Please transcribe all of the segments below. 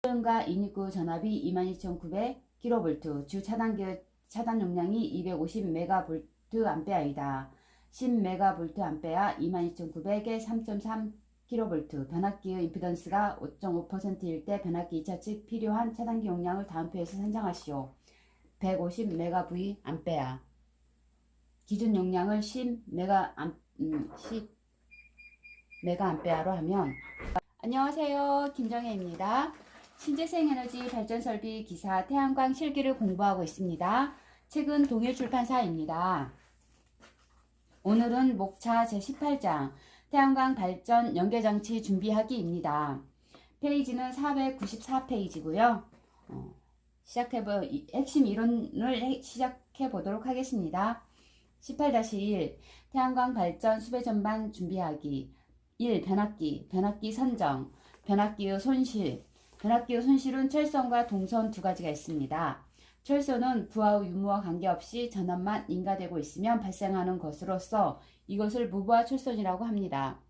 소형과 인입구 전압이 22,900kV, 주 차단 용량이 250MVA이다. 10MVA 22,900에 3.3kV, 변압기의 임피던스가 5.5%일 때 변압기 2차 측 필요한 차단기 용량을 다음 표에서 산정하시오. 150MVA. 기준 용량을 10MA로 하면. 안녕하세요, 김정혜입니다. 신재생에너지 발전설비 기사 태양광 실기를 공부하고 있습니다. 책은 동일출판사입니다. 오늘은 목차 제18장 태양광 발전 연계장치 준비하기입니다. 페이지는 494페이지고요. 핵심 이론을 시작해 보도록 하겠습니다. 18-1 태양광 발전 수배 전반 준비하기. 1. 변압기 선정. 변압기의 손실. 변압기의 손실은 철선과 동선 두 가지가 있습니다. 철선은 부하의 유무와 관계없이 전압만 인가되고 있으면 발생하는 것으로서 이것을 무부하 철선이라고 합니다.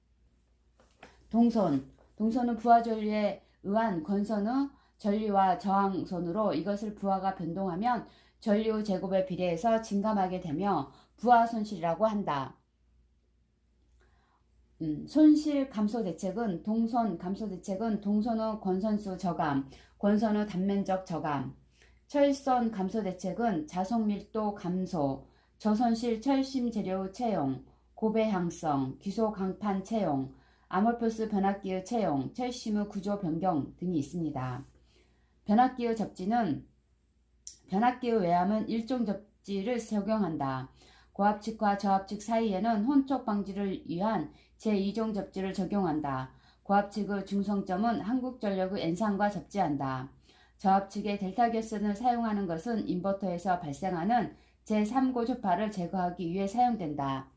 동선은 부하 전류에 의한 권선의 전류와 저항선으로 이것을 부하가 변동하면 전류 제곱에 비례해서 증감하게 되며 부하 손실이라고 한다. 손실 감소 대책은 동선 감소 대책은 동선의 권선수 저감, 권선의 단면적 저감. 철선 감소 대책은 자석 밀도 감소, 저손실 철심 재료의 채용, 고배향성, 귀소 강판 채용, 아모포스 변압기의 채용, 철심의 구조 변경 등이 있습니다. 변압기의 접지는 변압기의 외함은 일종 접지를 적용한다. 고압측과 저압측 사이에는 혼촉 방지를 위한 제2종 접지를 적용한다. 고압측의 중성점은 한국전력의 N상과 접지한다. 저압측의 델타 결선을 사용하는 것은 인버터에서 발생하는 제3고 조파를 제거하기 위해 사용된다.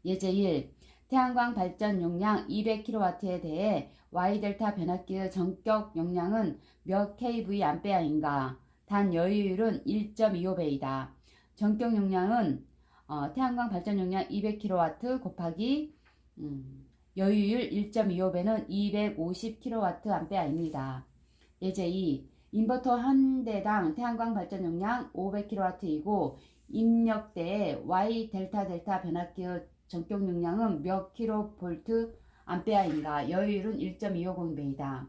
예제 1. 태양광 발전 용량 200kW에 대해 Y델타 변압기의 전격 용량은 몇 kVA인가? 단 여유율은 1.25배이다. 전격 용량은 태양광 발전 용량 200kW 곱하기 여유율 1.25배는 250kWA입니다. 예제 2. 인버터 한 대당 태양광 발전 용량 500kW이고 입력대의 Y 델타 변압기의 전격 용량은 몇 kVA인가? 여유율은 1.250배이다.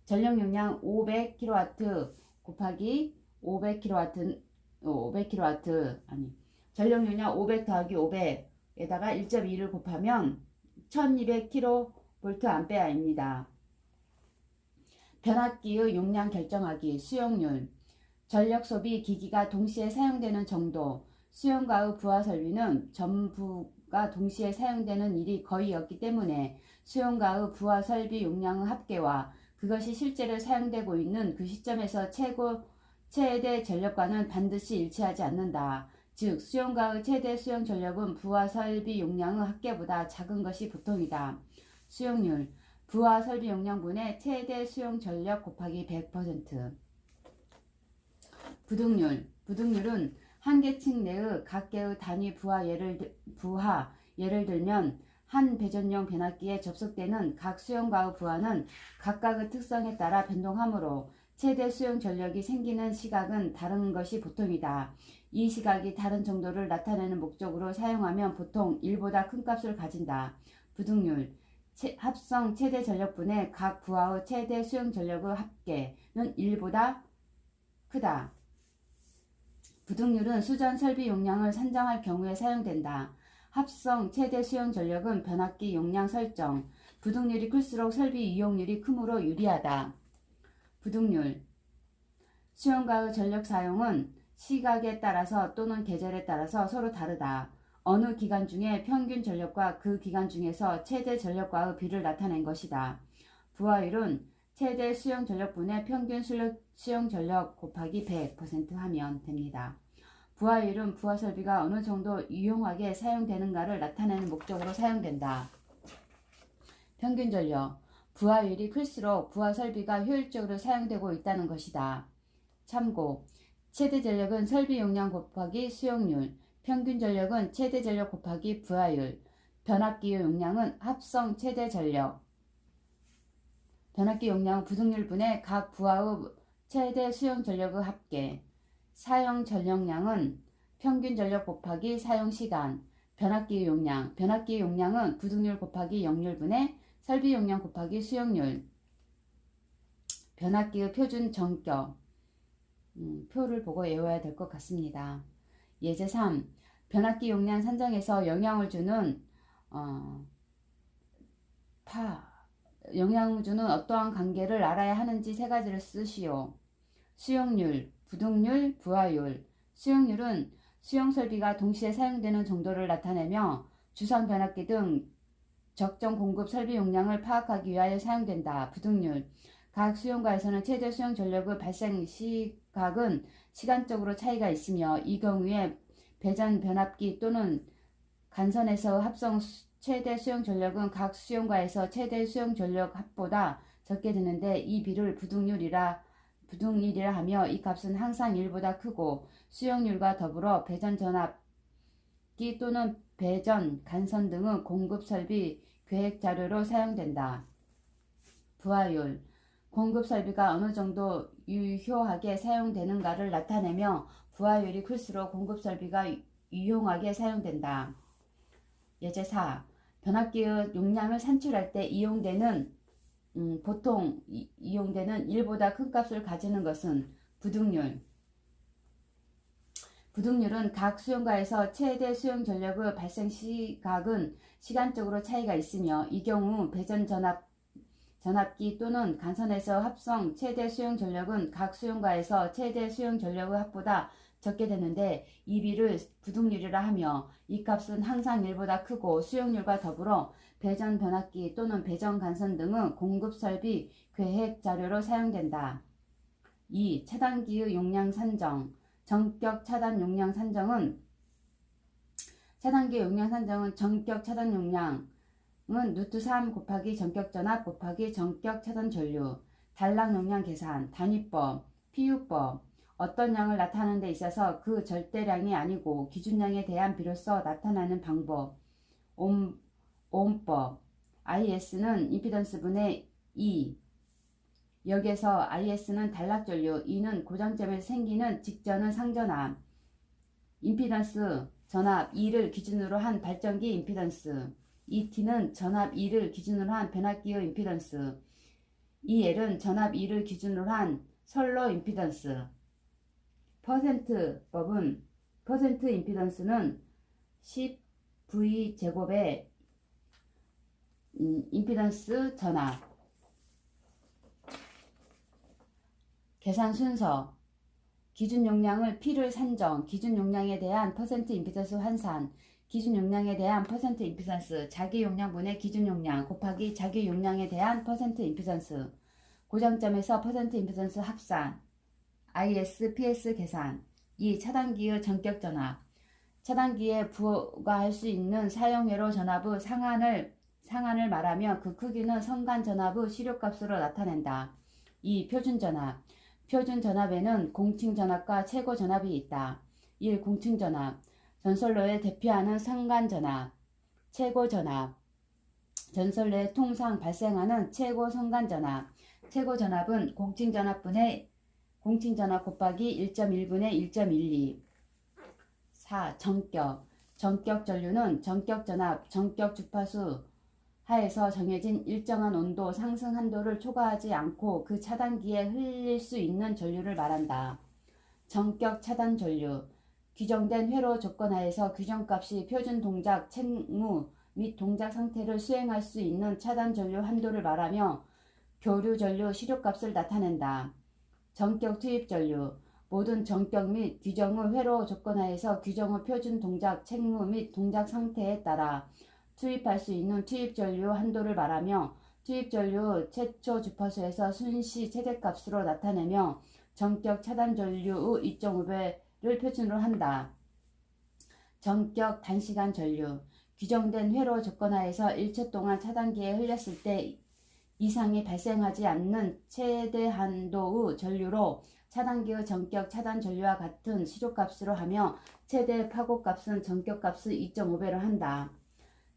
전력 용량 500kW 곱하기 500kW 전력 용량 500 더하기 500에다가 1.2를 곱하면 1200kVA입니다. 변압기의 용량 결정하기. 수용률. 전력 소비 기기가 동시에 사용되는 정도. 수용과의 부하 설비는 전부가 동시에 사용되는 일이 거의 없기 때문에 수용과의 부하 설비 용량의 합계와 그것이 실제로 사용되고 있는 그 시점에서 최대 전력과는 반드시 일치하지 않는다. 즉 수용과의 최대 수용 전력은 부하 설비 용량의 합계보다 작은 것이 보통이다. 수용률. 부하 설비 용량분의 최대 수용 전력 곱하기 100%. 부득률은 한 계층 내의 각 개의 단위 부하 예를 들면 한 배전용 변압기에 접속되는 각 수용과의 부하는 각각의 특성에 따라 변동하므로 최대 수용 전력이 생기는 시각은 다른 것이 보통이다. 이 시각이 다른 정도를 나타내는 목적으로 사용하면 보통 1보다 큰 값을 가진다. 부득률. 합성 최대 전력분의 각 부하의 최대 수용 전력의 합계는 1보다 크다. 부득률은 수전 설비 용량을 산정할 경우에 사용된다. 합성 최대 수용 전력은 변압기 용량 설정. 부득률이 클수록 설비 이용률이 크므로 유리하다. 부득률. 수용과의 전력 사용은 시각에 따라서 또는 계절에 따라서 서로 다르다. 어느 기간 중에 평균 전력과 그 기간 중에서 최대 전력과의 비를 나타낸 것이다. 부하율은 최대 수용 전력분의 평균 수용 전력 곱하기 100% 하면 됩니다. 부하율은 부하 설비가 어느 정도 유용하게 사용되는가를 나타내는 목적으로 사용된다. 평균 전력. 부하율이 클수록 부하 설비가 효율적으로 사용되고 있다는 것이다. 참고. 최대 전력은 설비 용량 곱하기 수용률. 평균 전력은 최대 전력 곱하기 부하율. 변압기의 용량은 합성 최대 전력. 변압기 용량 부등률 분의 각 부하의 최대 수용 전력의 합계. 사용 전력량은 평균 전력 곱하기 사용 시간. 변압기 용량. 변압기 용량은 부등률 곱하기 역률 분의 설비 용량 곱하기 수용률. 변압기의 표준 전격. 표를 보고 외워야 될 것 같습니다. 예제 3. 변압기 용량 산정에서 영향을 주는 어떠한 관계를 알아야 하는지 세 가지를 쓰시오. 수용률, 부등률, 부하율. 수용률은 수용 설비가 동시에 사용되는 정도를 나타내며 주상 변압기 등 적정 공급 설비 용량을 파악하기 위하여 사용된다. 부등률. 각 수용가에서는 최대 수용 전력의 발생 시각은 시간적으로 차이가 있으며 이 경우에 배전 변압기 또는 간선에서 합성 최대 수용 전력은 각 수용가에서 최대 수용 전력 합보다 적게 되는데 이 비를 부등률이라 하며 이 값은 항상 1보다 크고 수용률과 더불어 배전 전압기 또는 배전 간선 등의 공급 설비 계획 자료로 사용된다. 부하율. 공급 설비가 어느 정도 유효하게 사용되는가를 나타내며 부하율이 클수록 공급 설비가 유용하게 사용된다. 예제 4. 변압기의 용량을 산출할 때 보통 이용되는 1보다 큰 값을 가지는 것은 부등률. 부등률은 각 수용가에서 최대 수용 전력의 발생 시각은 시간적으로 차이가 있으며 이 경우 배전 전압기 또는 간선에서 합성 최대 수용 전력은 각 수용가에서 최대 수용 전력의 합보다 적게 되는데 이 비를 부등률이라 하며 이 값은 항상 1보다 크고 수용률과 더불어 배전 변압기 또는 배전 간선 등의 공급 설비 계획 자료로 사용된다. 2. 차단기의 용량 산정. 전격 차단 용량 산정은 차단기의 용량 산정은 전격 차단 용량은 루트 3 곱하기 전격 전압 곱하기 전격 차단 전류, 단락 용량 계산, 단위법, PU법, 어떤 양을 나타내는 데 있어서 그 절대량이 아니고 기준량에 대한 비로소 나타나는 방법, 옴법, IS는 임피던스 분의 2, 여기에서 IS는 단락 전류, E는 고정점에서 생기는 직전의 상전압, 임피던스 전압 2를 기준으로 한 발전기 임피던스, ET는 전압 2를 기준으로 한 변압기의 임피던스, EL은 전압 2를 기준으로 한 선로 임피던스. 퍼센트법은 퍼센트 임피던스는 10V 제곱의 임피던스 전압. 계산 순서. 기준 용량을 P를 산정, 기준 용량에 대한 퍼센트 임피던스 환산, 기준 용량에 대한 퍼센트 임피던스, 자기 용량분의 기준 용량 곱하기 자기 용량에 대한 퍼센트 임피던스, 고정점에서 퍼센트 임피던스 합산, IS, PS 계산. 2. 차단기의 전격 전압. 차단기에 부과할 수 있는 사용회로 전압의 상한을 말하며 그 크기는 선간 전압의 시료값으로 나타낸다. 2. 표준 전압. 표준 전압에는 공칭 전압과 최고 전압이 있다. 1. 공칭 전압. 전선로에 대표하는 선간 전압, 최고 전압. 전선로에 통상 발생하는 최고 선간 전압. 최고 전압은 공칭 전압분의 공칭 전압 곱하기 1.1분의 1.12. 4. 전격. 전격 전류는 전격 전압, 전격 주파수 하에서 정해진 일정한 온도 상승 한도를 초과하지 않고 그 차단기에 흘릴 수 있는 전류를 말한다. 전격 차단 전류. 규정된 회로 조건 하에서 규정값이 표준 동작, 책무 및 동작 상태를 수행할 수 있는 차단 전류 한도를 말하며 교류 전류 시료값을 나타낸다. 전격 투입 전류. 모든 전격 및 규정의 회로 조건 하에서 규정의 표준 동작, 책무 및 동작 상태에 따라 투입할 수 있는 투입 전류 한도를 말하며 투입 전류 최초 주파수에서 순시 최대값으로 나타내며 전격 차단 전류의 2.5배를 표준으로 한다. 전격 단시간 전류. 규정된 회로 조건 하에서 1초 동안 차단기에 흘렸을 때 이상이 발생하지 않는 최대 한도의 전류로 차단기의 전격 차단 전류와 같은 시료값으로 하며 최대 파고값은 전격값의 2.5배로 한다.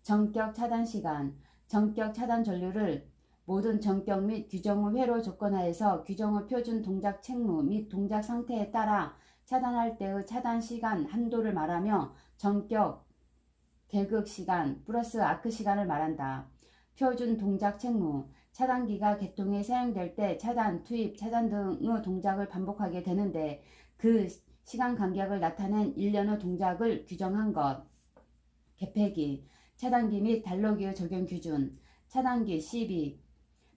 전격 차단 시간. 전격 차단 전류를 모든 전격 및 규정의 회로 조건하에서 규정의 표준 동작 책무 및 동작 상태에 따라 차단할 때의 차단 시간 한도를 말하며 전격 개극 시간 플러스 아크 시간을 말한다. 표준 동작 책무 차단기가 개통에 사용될 때 차단, 투입, 차단 등의 동작을 반복하게 되는데 그 시간 간격을 나타낸 일련의 동작을 규정한 것. 개폐기 차단기 및 단로기의 적용 기준 차단기 12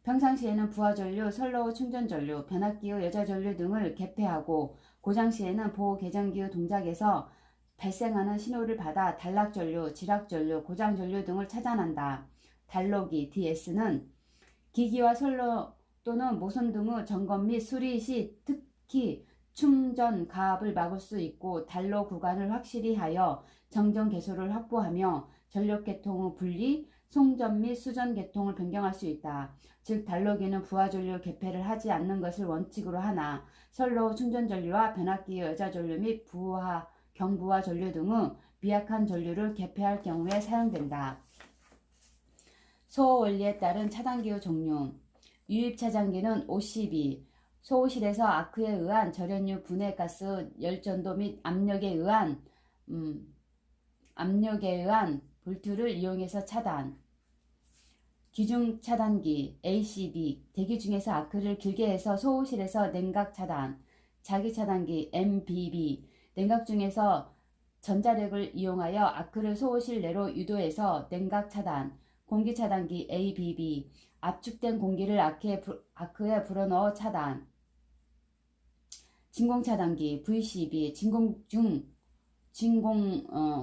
평상시에는 부하전류, 선로 충전전류, 변압기의 여자전류 등을 개폐하고 고장시에는 보호개전기의 동작에서 발생하는 신호를 받아 단락전류, 지락전류, 고장전류 등을 차단한다. 단로기 DS는 기기와 선로 또는 모선 등의 점검 및 수리 시 특히 충전, 가압을 막을 수 있고 단로 구간을 확실히 하여 정전 개소를 확보하며 전력 계통의 분리, 송전 및 수전 계통을 변경할 수 있다. 즉 단로기는 부하전류 개폐를 하지 않는 것을 원칙으로 하나 선로 충전전류와 변압기의 여자전류 및 부하, 경부하 전류 등의 미약한 전류를 개폐할 경우에 사용된다. 소호 원리에 따른 차단기의 종류 유입 차단기는 OCB 소호실에서 아크에 의한 절연류 분해가스 열전도 및 압력에 의한 볼트를 이용해서 차단. 기중 차단기 ACB 대기 중에서 아크를 길게 해서 소호실에서 냉각 차단. 자기 차단기 MBB 냉각 중에서 전자력을 이용하여 아크를 소호실 내로 유도해서 냉각 차단. 공기 차단기 ABB 압축된 공기를 아크에 불어넣어 차단. 진공 차단기 VCB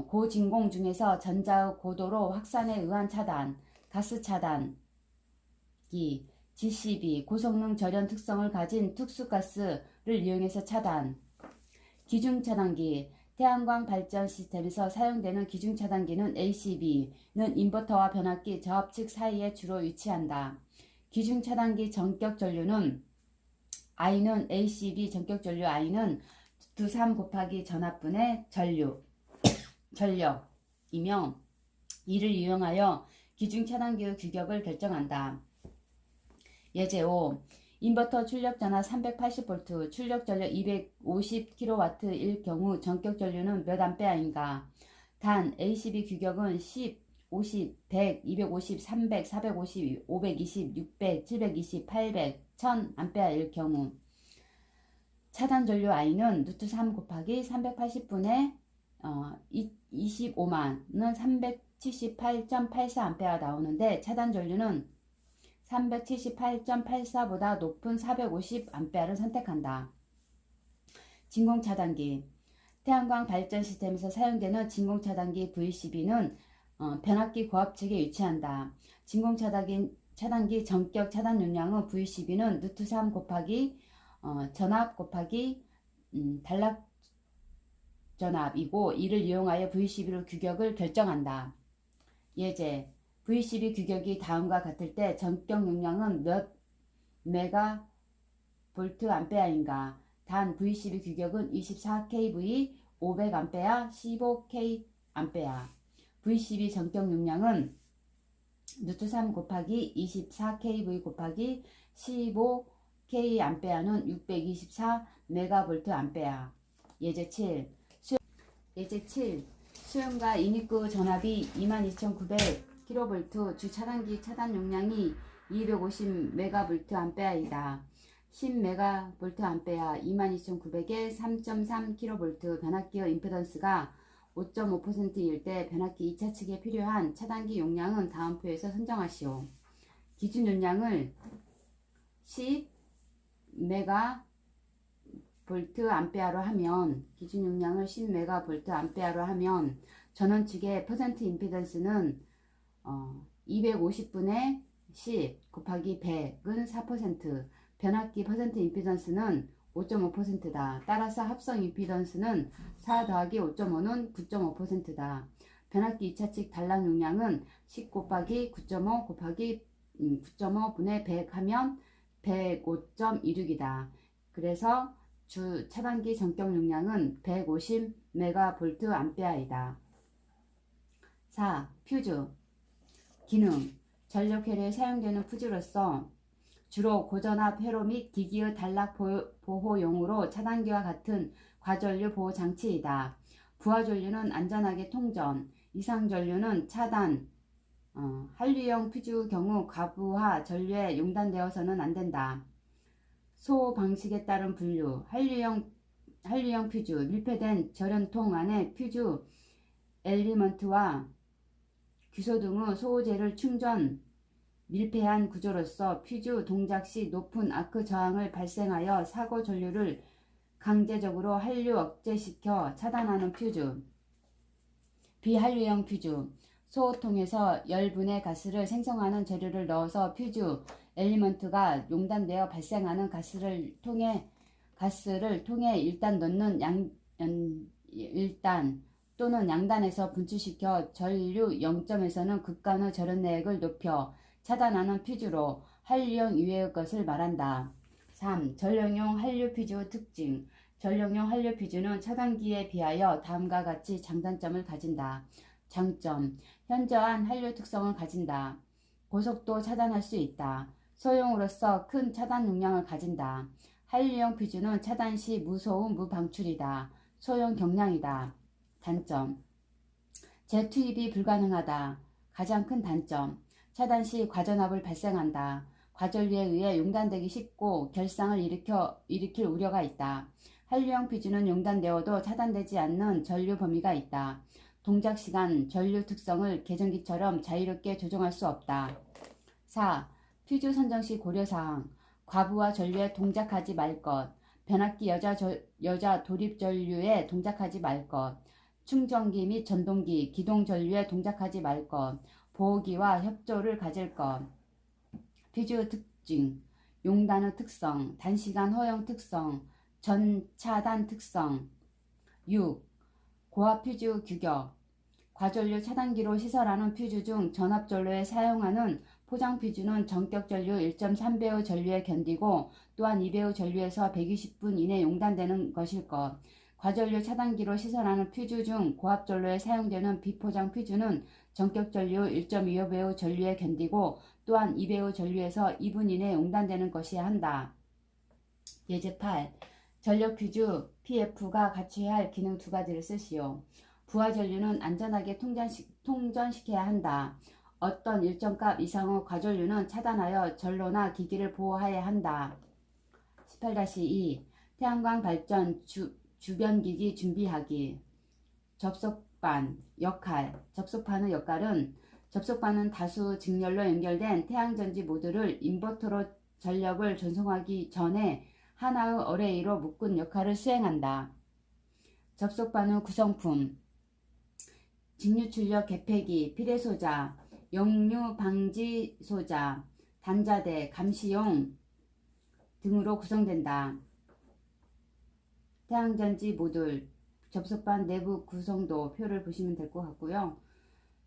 고진공 중에서 전자의 고도로 확산에 의한 차단. 가스 차단기 GCB 고성능 절연 특성을 가진 특수가스를 이용해서 차단. 기중 차단기 태양광 발전 시스템에서 사용되는 기중 차단기는 ACB는 인버터와 변압기 저압측 사이에 주로 위치한다. 기중 차단기 전격 전류는 I는 ACB 전격 전류 I는 2,3 곱하기 전압분의 전력이며 이를 이용하여 기중 차단기의 규격을 결정한다. 예제 5. 인버터 출력 전압 380V, 출력 전력 250kW일 경우 전격 전류는 몇 암페어인가? 단 ACB 규격은 10, 50, 100, 250, 300, 450, 520, 600, 720, 800, 1000A일 경우 차단 전류 I는 루트 3 곱하기 380분의 25만은 378.84A 나오는데 차단 전류는 378.84보다 높은 450A를 선택한다. 진공 차단기 태양광 발전 시스템에서 사용되는 진공 차단기 VCB는 변압기 고압 측에 위치한다. 진공 차단기 전격 차단 용량의 VCB는 루트 3 곱하기 전압 곱하기 단락 전압이고 이를 이용하여 VCB의 규격을 결정한다. 예제 VCB 규격이 다음과 같을 때 전격 용량은 몇 메가볼트 암페어인가? 단 VCB 규격은 24kV, 500A, 15K 암페어. VCB 전격 용량은 루트 3 곱하기 24kV 곱하기 15K 암페어는 624 메가볼트 암페어. 예제 7 수용과 인입구 전압이 22,900kV, 주 차단기 차단 용량이 250MVA이다. 10MVA 22,900에 3.3kV 변압기의 임피던스가 5.5%일 때 변압기 2차 측에 필요한 차단기 용량은 다음 표에서 선정하시오. 기준 용량을 10MVA로 하면 기준 용량을 10MVA로 하면 전원 측의 퍼센트 임피던스는 250분의 10 곱하기 100은 4%, 변압기 퍼센트 임피던스는 5.5%다. 따라서 합성 임피던스는 4 더하기 5.5는 9.5%다. 변압기 2차 측 단락 용량은 10 곱하기 9.5 곱하기 9.5분의 100 하면 105.26이다. 그래서 주 차단기 전격 용량은 150MVA이다. 4. 퓨즈 기능 전력 회로에 사용되는 푸즈로서 주로 고전압 회로 및 기기의 단락 보호용으로 차단기와 같은 과전류 보호 장치이다. 부하 전류는 안전하게 통전, 이상 전류는 차단, 한류형 퓨즈 경우 과부하 전류에 용단되어서는 안 된다. 소 방식에 따른 분류, 한류형 퓨즈, 밀폐된 절연통 안에 퓨즈 엘리먼트와 규소 등의 소재를 충전, 밀폐한 구조로서 퓨즈 동작 시 높은 아크 저항을 발생하여 사고 전류를 강제적으로 한류 억제시켜 차단하는 퓨즈. 비한류형 퓨즈. 소호통에서 열분의 가스를 생성하는 재료를 넣어서 퓨즈 엘리먼트가 용단되어 발생하는 가스를 통해 일단 넣는 일단 또는 양단에서 분출시켜 전류 0점에서는 극간의 절연 내역을 높여 차단하는 퓨즈로 한류형 이외의 것을 말한다. 3. 전력용 한류 퓨즈의 특징. 전력용 한류 퓨즈는 차단기에 비하여 다음과 같이 장단점을 가진다. 장점. 현저한 한류 특성을 가진다. 고속도 차단할 수 있다. 소형으로서 큰 차단 용량을 가진다. 한류형 퓨즈는 차단 시 무소음 무방출이다. 소형 경량이다. 단점. 재투입이 불가능하다. 가장 큰 단점. 차단 시 과전압을 발생한다. 과전류에 의해 용단되기 쉽고 결상을 일으킬 우려가 있다. 한류형 퓨즈는 용단되어도 차단되지 않는 전류 범위가 있다. 동작 시간, 전류 특성을 계전기처럼 자유롭게 조정할 수 없다. 4. 퓨즈 선정 시 고려사항. 과부하 전류에 동작하지 말 것. 변압기 여자 도립 전류에 동작하지 말 것. 충전기 및 전동기, 기동 전류에 동작하지 말 것. 보호기와 협조를 가질 것. 퓨즈 특징. 용단의 특성, 단시간 허용 특성, 전차단 특성. 6. 고압 퓨즈 규격. 과전류 차단기로 시설하는 퓨즈 중 전압전류에 사용하는 포장 퓨즈는 전격 전류 1.3배의 전류에 견디고 또한 2배의 전류에서 120분 이내 용단되는 것일 것. 과전류 차단기로 시설하는 퓨즈 중 고압 전류에 사용되는 비포장 퓨즈는 전격 전류 1.25배의 전류에 견디고 또한 2배의 전류에서 2분 이내 용단되는 것이야 한다. 예제 8. 전력 퓨즈 PF가 갖춰야 할 기능 2가지를 쓰시오. 부하 전류는 안전하게 통전시켜야 한다. 어떤 일정 값 이상의 과전류는 차단하여 전로나 기기를 보호해야 한다. 18-2. 태양광 발전 주변기기 준비하기. 접속반 역할. 접속반은 다수 직렬로 연결된 태양전지 모듈을 인버터로 전력을 전송하기 전에 하나의 어레이로 묶은 역할을 수행한다. 접속반의 구성품. 직류출력 개폐기, 피레소자, 역류 방지 소자, 단자대, 감시용 등으로 구성된다. 태양전지 모듈, 접속반 내부 구성도 표를 보시면 될 것 같고요.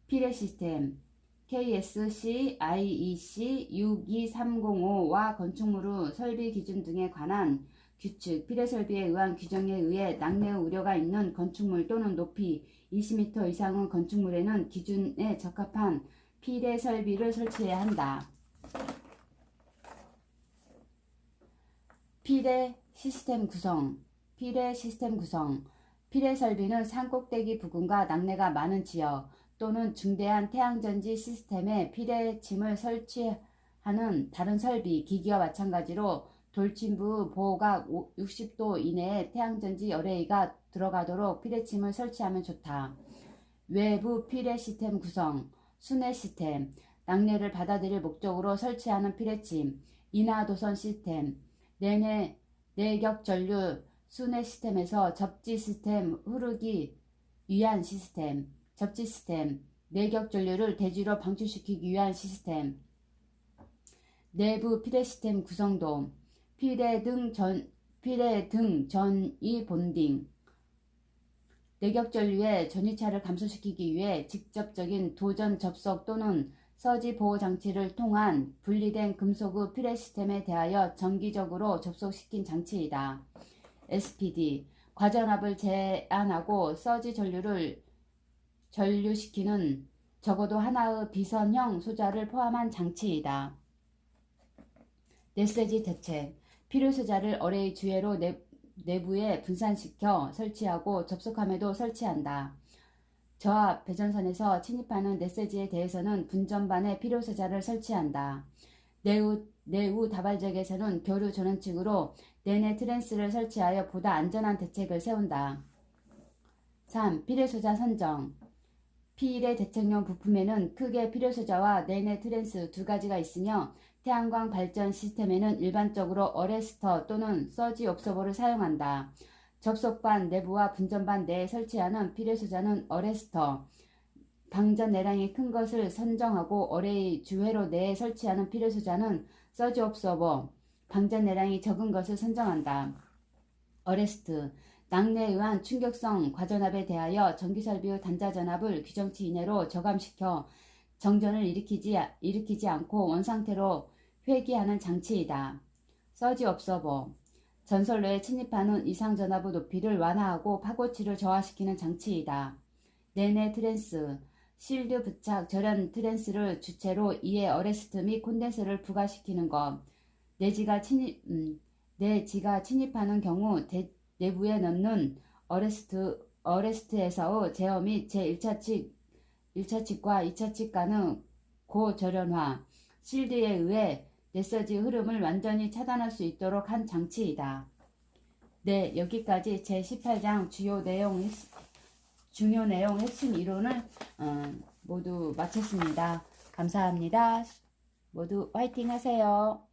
피레 시스템, KSC IEC 62305와 건축물의 설비 기준 등에 관한 규칙, 피레 설비에 의한 규정에 의해 낙뢰의 우려가 있는 건축물 또는 높이 20m 이상의 건축물에는 기준에 적합한 피레 설비를 설치해야 한다. 피레 시스템 구성. 피레 설비는 산꼭대기 부근과 낙뢰가 많은 지역 또는 중대한 태양전지 시스템에 피레침을 설치하는 다른 설비, 기기와 마찬가지로 돌침부 보호각 60도 이내에 태양전지 어레이가 들어가도록 피레침을 설치하면 좋다. 외부 피레 시스템 구성. 순회 시스템. 낙뢰를 받아들일 목적으로 설치하는 피레침. 인하도선 시스템. 내격 전류 순회 시스템에서 접지 시스템 흐르기 위한 시스템. 접지 시스템. 내격 전류를 대지로 방출시키기 위한 시스템. 내부 피레 시스템 구성도. 피레 등 전위 본딩. 내격 전류의 전위차를 감소시키기 위해 직접적인 도전 접속 또는 서지 보호 장치를 통한 분리된 금속의 피레 시스템에 대하여 정기적으로 접속시킨 장치이다. SPD. 과전압을 제한하고 서지 전류를 전류시키는 적어도 하나의 비선형 소자를 포함한 장치이다. 메시지 대책. 필요 소자를 어레이 주회로 내부에 분산시켜 설치하고 접속함에도 설치한다. 저압 배전선에서 침입하는 메시지에 대해서는 분전반에 필요 소자를 설치한다. 내우 다발적에서는 교류 전원측으로 내내 트랜스를 설치하여 보다 안전한 대책을 세운다. 3. 필요소자 선정. P1의 대책용 부품에는 크게 필요소자와 내내 트랜스 두 가지가 있으며 태양광 발전 시스템에는 일반적으로 어레스터 또는 서지 옵서버를 사용한다. 접속반 내부와 분전반 내에 설치하는 필요소자는 어레스터, 방전 내량이 큰 것을 선정하고 어레이 주회로 내에 설치하는 필요소자는 서지 옵서버, 방전 내량이 적은 것을 선정한다. 어레스트, 낙내에 의한 충격성 과전압에 대하여 전기설비의 단자전압을 규정치 이내로 저감시켜 정전을 일으키지 않고 원상태로 회귀하는 장치이다. 서지 옵서버, 전선로에 침입하는 이상전압의 높이를 완화하고 파고치를 저하시키는 장치이다. 내내 트랜스, 실드 부착 절연 트랜스를 주체로 이에 어레스트 및 콘덴서를 부과시키는 것. 내지가 침입하는 경우 내부에 넣는 어레스트에서의 제어 및 제1차측과 2차측 간의 고절연화, 실드에 의해 메시지 흐름을 완전히 차단할 수 있도록 한 장치이다. 네, 여기까지 제18장 중요 내용 핵심 이론을 모두 마쳤습니다. 감사합니다. 모두 화이팅 하세요.